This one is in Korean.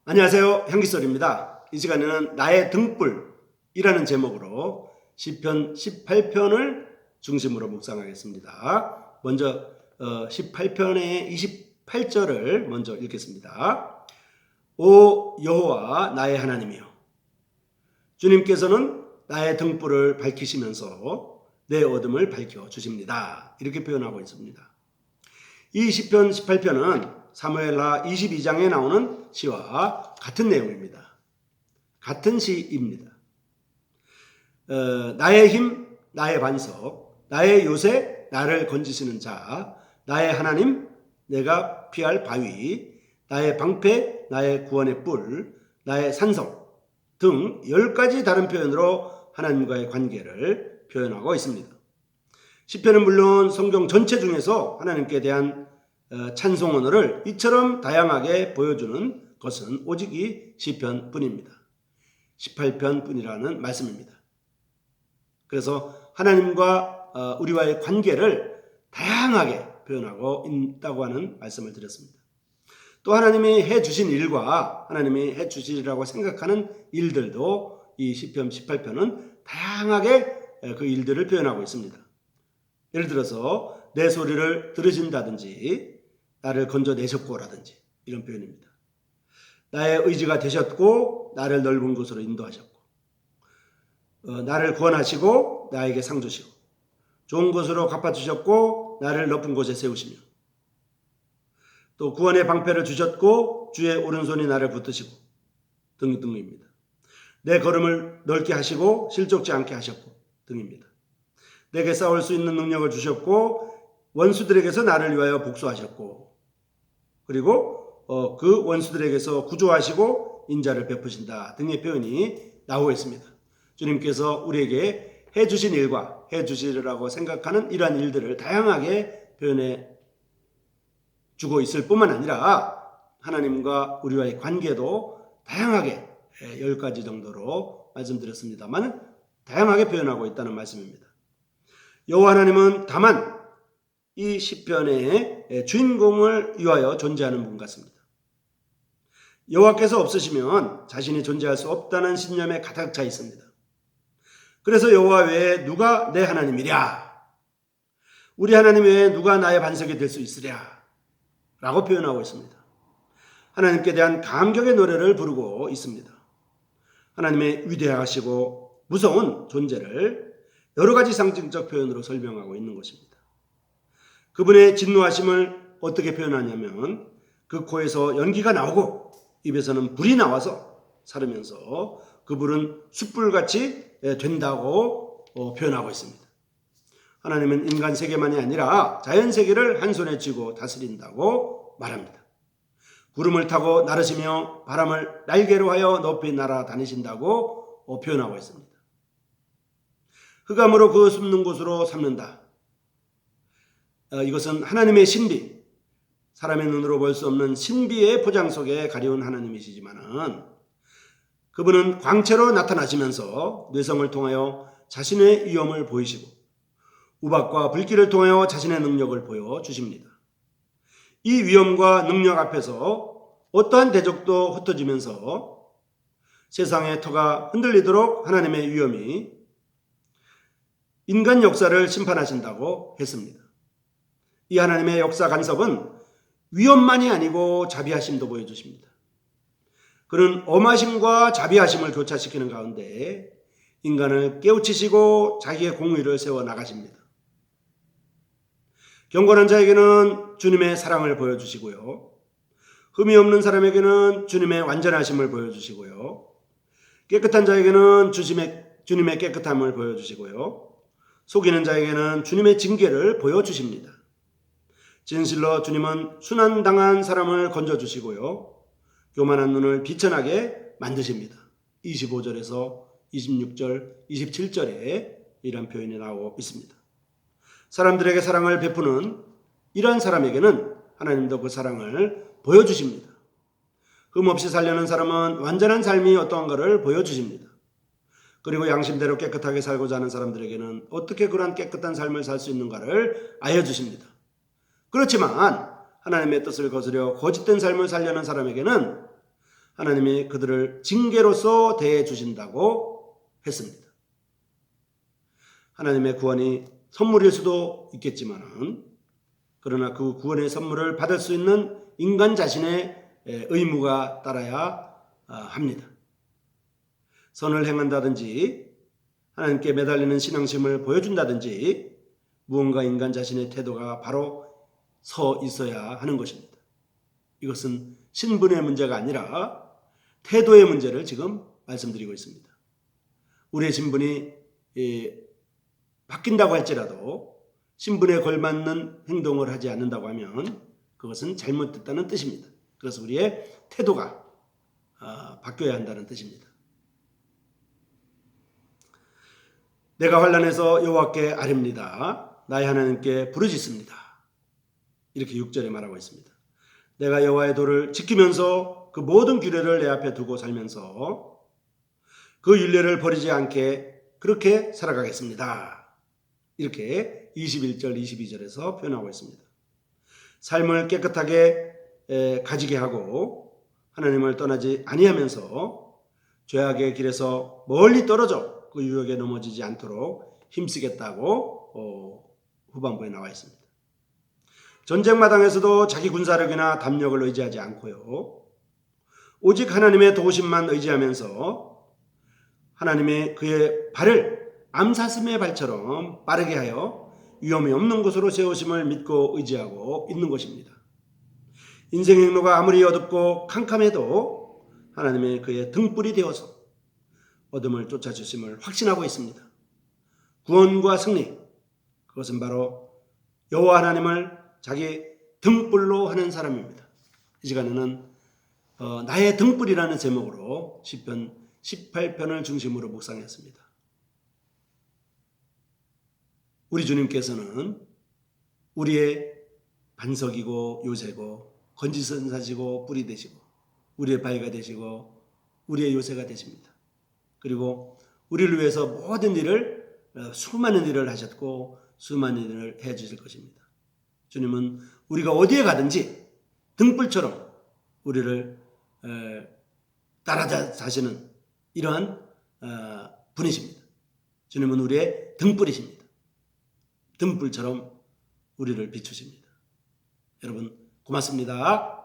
안녕하세요. 향기설입니다. 이 시간에는 나의 등불이라는 제목으로 시편 18편을 중심으로 묵상하겠습니다. 먼저 18편의 28절을 먼저 읽겠습니다. 오 여호와 나의 하나님이여, 주님께서는 나의 등불을 밝히시면서 내 어둠을 밝혀주십니다. 이렇게 표현하고 있습니다. 이 시편 18편은 사무엘하 22장에 나오는 시와 같은 내용입니다. 같은 시입니다. 나의 힘, 나의 반석, 나의 요새, 나를 건지시는 자, 나의 하나님, 내가 피할 바위, 나의 방패, 나의 구원의 뿔, 나의 산성 등 10가지 다른 표현으로 하나님과의 관계를 표현하고 있습니다. 시편은 물론 성경 전체 중에서 하나님께 대한 찬송 언어를 이처럼 다양하게 보여주는 것은 오직 이 시편뿐입니다. 18편뿐이라는 말씀입니다. 그래서 하나님과 우리와의 관계를 다양하게 표현하고 있다고 하는 말씀을 드렸습니다. 또 하나님이 해주신 일과 하나님이 해주시리라고 생각하는 일들도 이 시편 18편은 다양하게 그 일들을 표현하고 있습니다. 예를 들어서 내 소리를 들으신다든지 나를 건져내셨고라든지 이런 표현입니다. 나의 의지가 되셨고 나를 넓은 곳으로 인도하셨고 나를 구원하시고 나에게 상 주시고 좋은 곳으로 갚아주셨고 나를 높은 곳에 세우시며 또 구원의 방패를 주셨고 주의 오른손이 나를 붙드시고 등등입니다. 내 걸음을 넓게 하시고 실족지 않게 하셨고 등입니다. 내게 싸울 수 있는 능력을 주셨고 원수들에게서 나를 위하여 복수하셨고 그리고 그 원수들에게서 구조하시고 인자를 베푸신다 등의 표현이 나오고 있습니다. 주님께서 우리에게 해주신 일과 해주시리라고 생각하는 이러한 일들을 다양하게 표현해 주고 있을 뿐만 아니라 하나님과 우리와의 관계도 다양하게 10가지 정도로 말씀드렸습니다만 다양하게 표현하고 있다는 말씀입니다. 여호와 하나님은 다만 이 시편의 주인공을 위하여 존재하는 분 같습니다. 여호와께서 없으시면 자신이 존재할 수 없다는 신념에 가득 차 있습니다. 그래서 여호와 외에 누가 내 하나님이랴? 우리 하나님 외에 누가 나의 반석이 될 수 있으랴? 라고 표현하고 있습니다. 하나님께 대한 감격의 노래를 부르고 있습니다. 하나님의 위대하시고 무서운 존재를 여러 가지 상징적 표현으로 설명하고 있는 것입니다. 그분의 진노하심을 어떻게 표현하냐면 그 코에서 연기가 나오고 입에서는 불이 나와서 사르면서 그 불은 숯불같이 된다고 표현하고 있습니다. 하나님은 인간 세계만이 아니라 자연 세계를 한 손에 쥐고 다스린다고 말합니다. 구름을 타고 나르시며 바람을 날개로 하여 높이 날아다니신다고 표현하고 있습니다. 흑암으로 그 숨는 곳으로 삼는다. 이것은 하나님의 신비, 사람의 눈으로 볼 수 없는 신비의 포장 속에 가려운 하나님이시지만은 그분은 광채로 나타나시면서 뇌성을 통하여 자신의 위엄을 보이시고 우박과 불길을 통하여 자신의 능력을 보여주십니다. 이 위엄과 능력 앞에서 어떠한 대적도 흩어지면서 세상의 터가 흔들리도록 하나님의 위엄이 인간 역사를 심판하신다고 했습니다. 이 하나님의 역사 간섭은 위엄만이 아니고 자비하심도 보여주십니다. 그는 엄하심과 자비하심을 교차시키는 가운데 인간을 깨우치시고 자기의 공의를 세워나가십니다. 경건한 자에게는 주님의 사랑을 보여주시고요. 흠이 없는 사람에게는 주님의 완전하심을 보여주시고요. 깨끗한 자에게는 주님의 깨끗함을 보여주시고요. 속이는 자에게는 주님의 징계를 보여주십니다. 진실로 주님은 순환당한 사람을 건져주시고요. 교만한 눈을 비천하게 만드십니다. 25절에서 26절, 27절에 이런 표현이 나오고 있습니다. 사람들에게 사랑을 베푸는 이러한 사람에게는 하나님도 그 사랑을 보여주십니다. 흠없이 살려는 사람은 완전한 삶이 어떠한가를 보여주십니다. 그리고 양심대로 깨끗하게 살고자 하는 사람들에게는 어떻게 그러한 깨끗한 삶을 살 수 있는가를 알려주십니다. 그렇지만 하나님의 뜻을 거스려 거짓된 삶을 살려는 사람에게는 하나님이 그들을 징계로서 대해 주신다고 했습니다. 하나님의 구원이 선물일 수도 있겠지만은 그러나 그 구원의 선물을 받을 수 있는 인간 자신의 의무가 따라야 합니다. 선을 행한다든지 하나님께 매달리는 신앙심을 보여준다든지 무언가 인간 자신의 태도가 바로 서 있어야 하는 것입니다. 이것은 신분의 문제가 아니라 태도의 문제를 지금 말씀드리고 있습니다. 우리의 신분이 바뀐다고 할지라도 신분에 걸맞는 행동을 하지 않는다고 하면 그것은 잘못됐다는 뜻입니다. 그래서 우리의 태도가 바뀌어야 한다는 뜻입니다. 내가 환난에서 여호와께 아뢰립니다. 나의 하나님께 부르짖습니다. 이렇게 6절에 말하고 있습니다. 내가 여호와의 도를 지키면서 그 모든 규례를 내 앞에 두고 살면서 그 율례를 버리지 않게 그렇게 살아가겠습니다. 이렇게 21절, 22절에서 표현하고 있습니다. 삶을 깨끗하게 가지게 하고 하나님을 떠나지 아니하면서 죄악의 길에서 멀리 떨어져 그 유혹에 넘어지지 않도록 힘쓰겠다고 후반부에 나와 있습니다. 전쟁 마당에서도 자기 군사력이나 담력을 의지하지 않고요. 오직 하나님의 도우심만 의지하면서 하나님이 그의 발을 암사슴의 발처럼 빠르게 하여 위험이 없는 곳으로 세우심을 믿고 의지하고 있는 것입니다. 인생의 행로가 아무리 어둡고 캄캄해도 하나님의 그의 등불이 되어서 어둠을 쫓아주심을 확신하고 있습니다. 구원과 승리, 그것은 바로 여호와 하나님을 자기 등불로 하는 사람입니다. 이 시간에는 나의 등불이라는 제목으로 시편 18편을 중심으로 묵상했습니다. 우리 주님께서는 우리의 반석이고 요새고 건지선사시고 뿌리 되시고 우리의 바위가 되시고 우리의 요새가 되십니다. 그리고 우리를 위해서 모든 일을 수많은 일을 하셨고 수많은 일을 해 주실 것입니다. 주님은 우리가 어디에 가든지 등불처럼 우리를 따라다시는 이러한 분이십니다. 주님은 우리의 등불이십니다. 등불처럼 우리를 비추십니다. 여러분 고맙습니다.